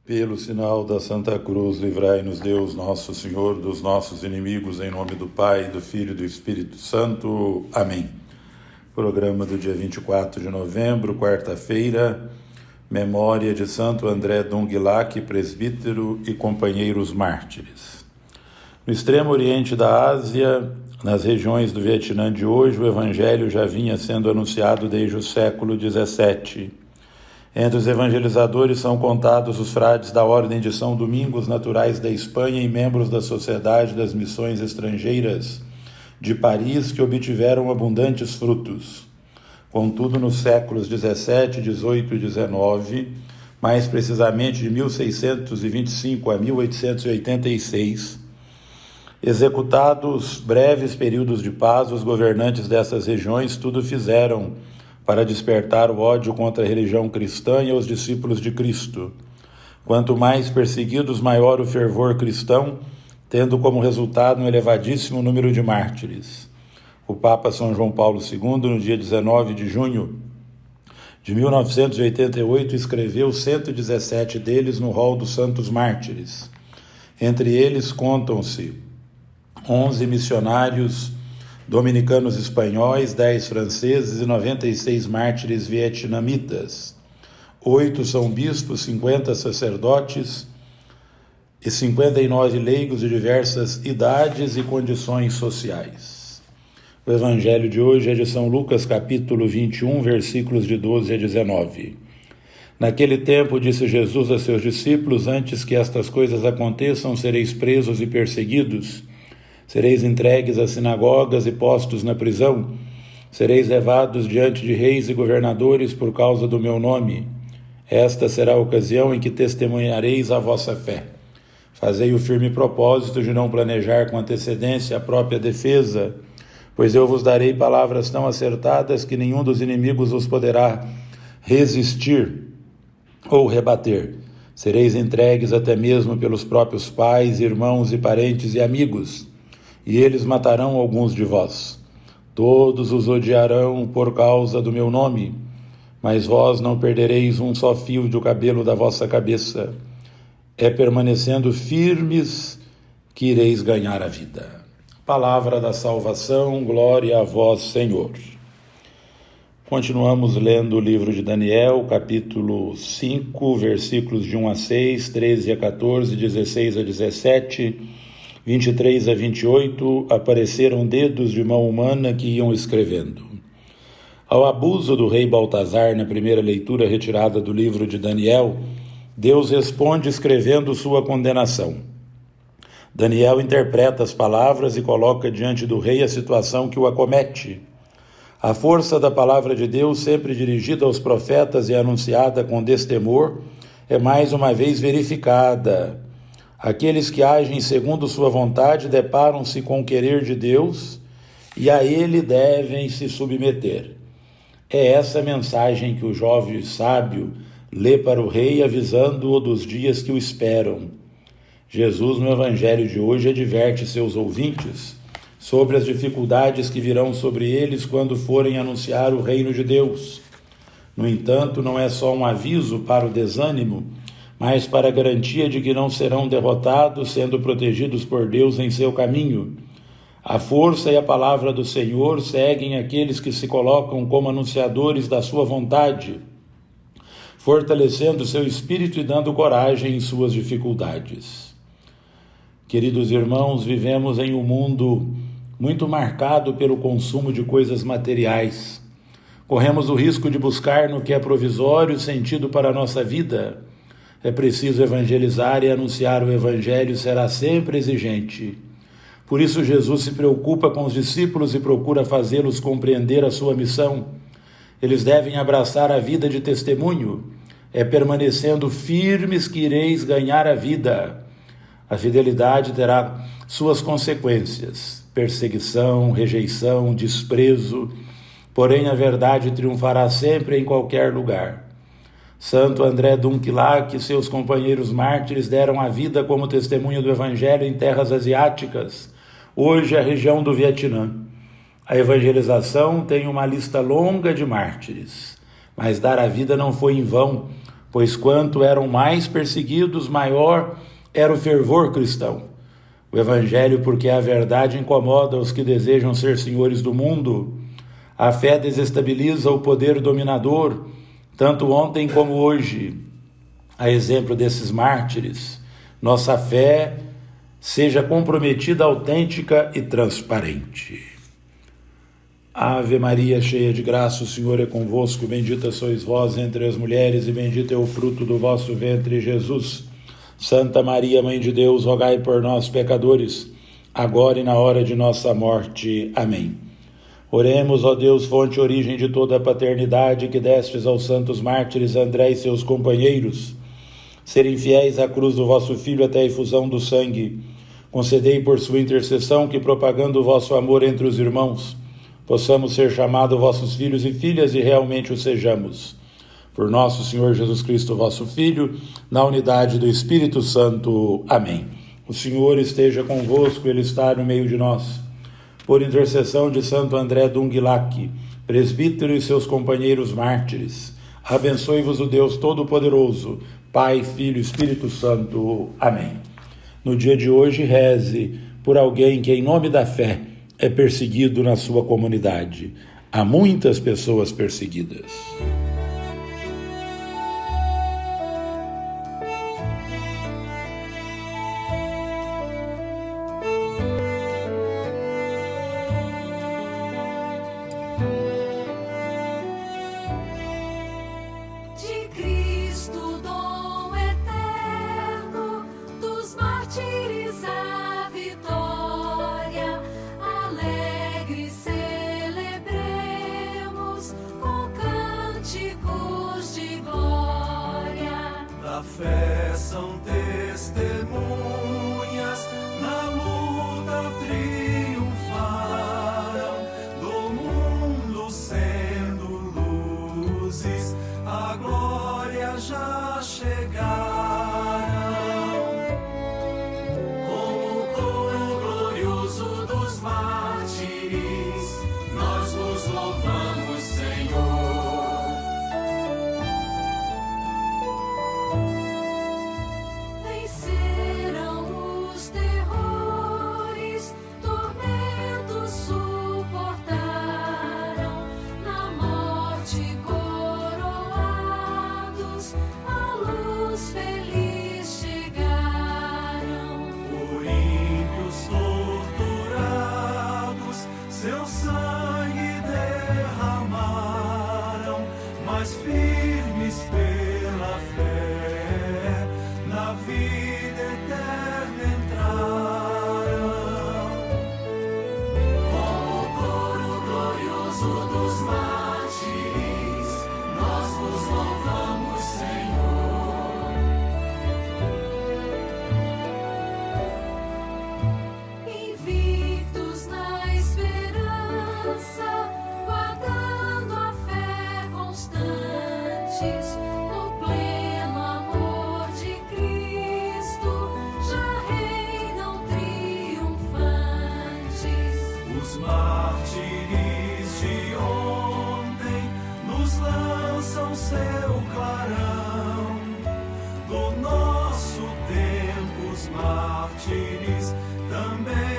Pelo sinal da Santa Cruz, livrai-nos Deus, nosso Senhor, dos nossos inimigos, em nome do Pai, do Filho e do Espírito Santo. Amém. Programa do dia 24 de novembro, quarta-feira, memória de Santo André Dong-Lac, presbítero e companheiros mártires. No extremo oriente da Ásia, nas regiões do Vietnã de hoje, o Evangelho já vinha sendo anunciado desde o século XVII. Entre os evangelizadores são contados os frades da Ordem de São Domingos, naturais da Espanha e membros da Sociedade das Missões Estrangeiras de Paris, que obtiveram abundantes frutos. Contudo, nos séculos 17, 18 e 19, mais precisamente de 1625 a 1886, executados breves períodos de paz, os governantes dessas regiões tudo fizeram para despertar o ódio contra a religião cristã e os discípulos de Cristo. Quanto mais perseguidos, maior o fervor cristão, tendo como resultado um elevadíssimo número de mártires. O Papa São João Paulo II, no dia 19 de junho de 1988, escreveu 117 deles no rol dos santos mártires. Entre eles contam-se 11 missionários dominicanos espanhóis, 10 franceses e 96 mártires vietnamitas. 8 são bispos, 50 sacerdotes e 59 leigos de diversas idades e condições sociais. O evangelho de hoje é de São Lucas, capítulo 21, versículos de 12 a 19. Naquele tempo disse Jesus a seus discípulos: antes que estas coisas aconteçam, sereis presos e perseguidos. Sereis entregues às sinagogas e postos na prisão. Sereis levados diante de reis e governadores por causa do meu nome. Esta será a ocasião em que testemunhareis a vossa fé. Fazei o firme propósito de não planejar com antecedência a própria defesa, pois eu vos darei palavras tão acertadas que nenhum dos inimigos os poderá resistir ou rebater. Sereis entregues até mesmo pelos próprios pais, irmãos e parentes e amigos, e eles matarão alguns de vós. Todos os odiarão por causa do meu nome, mas vós não perdereis um só fio do cabelo da vossa cabeça. É permanecendo firmes que ireis ganhar a vida. Palavra da salvação, glória a vós, Senhor. Continuamos lendo o livro de Daniel, capítulo 5, versículos de 1 a 6, 13 a 14, 16 a 17, 23 a 28, apareceram dedos de mão humana que iam escrevendo. Ao abuso do rei Baltazar, na primeira leitura retirada do livro de Daniel, Deus responde escrevendo sua condenação. Daniel interpreta as palavras e coloca diante do rei a situação que o acomete. A força da palavra de Deus, sempre dirigida aos profetas e anunciada com destemor, é mais uma vez verificada. Aqueles que agem segundo sua vontade deparam-se com o querer de Deus e a ele devem se submeter. É essa mensagem que o jovem sábio lê para o rei, avisando-o dos dias que o esperam. Jesus, no evangelho de hoje, adverte seus ouvintes sobre as dificuldades que virão sobre eles quando forem anunciar o reino de Deus. No entanto, não é só um aviso para o desânimo, mas para a garantia de que não serão derrotados, sendo protegidos por Deus em seu caminho. A força e a palavra do Senhor seguem aqueles que se colocam como anunciadores da sua vontade, fortalecendo seu espírito e dando coragem em suas dificuldades. Queridos irmãos, vivemos em um mundo muito marcado pelo consumo de coisas materiais. Corremos o risco de buscar no que é provisório sentido para a nossa vida. É preciso evangelizar e anunciar o evangelho será sempre exigente. Por isso Jesus se preocupa com os discípulos e procura fazê-los compreender a sua missão. Eles devem abraçar a vida de testemunho. É permanecendo firmes que ireis ganhar a vida. A fidelidade terá suas consequências: perseguição, rejeição, desprezo. Porém, a verdade triunfará sempre em qualquer lugar. Santo André Dong-Lac e seus companheiros mártires deram a vida como testemunho do Evangelho em terras asiáticas, hoje a região do Vietnã. A evangelização tem uma lista longa de mártires, mas dar a vida não foi em vão, pois quanto eram mais perseguidos, maior era o fervor cristão. O Evangelho, porque a verdade incomoda os que desejam ser senhores do mundo. A fé desestabiliza o poder dominador, tanto ontem como hoje. A exemplo desses mártires, nossa fé seja comprometida, autêntica e transparente. Ave Maria, cheia de graça, o Senhor é convosco. Bendita sois vós entre as mulheres e bendito é o fruto do vosso ventre, Jesus. Santa Maria, Mãe de Deus, rogai por nós, pecadores, agora e na hora de nossa morte. Amém. Oremos, ó Deus, fonte e origem de toda a paternidade, que destes aos santos mártires André e seus companheiros serem fiéis à cruz do vosso Filho até a efusão do sangue. Concedei por sua intercessão que, propagando o vosso amor entre os irmãos, possamos ser chamados vossos filhos e filhas e realmente o sejamos. Por nosso Senhor Jesus Cristo, vosso Filho, na unidade do Espírito Santo. Amém. O Senhor esteja convosco, Ele está no meio de nós. Por intercessão de Santo André Dũng-Guilac, presbítero e seus companheiros mártires, abençoe-vos o Deus Todo-Poderoso, Pai, Filho e Espírito Santo. Amém. No dia de hoje, reze por alguém que, em nome da fé, é perseguido na sua comunidade. Há muitas pessoas perseguidas. Fé são testemunhas, na luta triunfaram, do mundo sendo luzes, a glória já chegaram. Com o coro glorioso dos mártires, nós vos louvamos, Senhor. Seu sangue derramaram, mas firmes pela fé, na vida eterna entraram. Com o coro glorioso dos mártires, nós vos louvamos, Senhor. Invictos na guardando a fé constantes, no pleno amor de Cristo, já reinam triunfantes. Os mártires de ontem nos lançam seu clarão, do nosso tempo os mártires também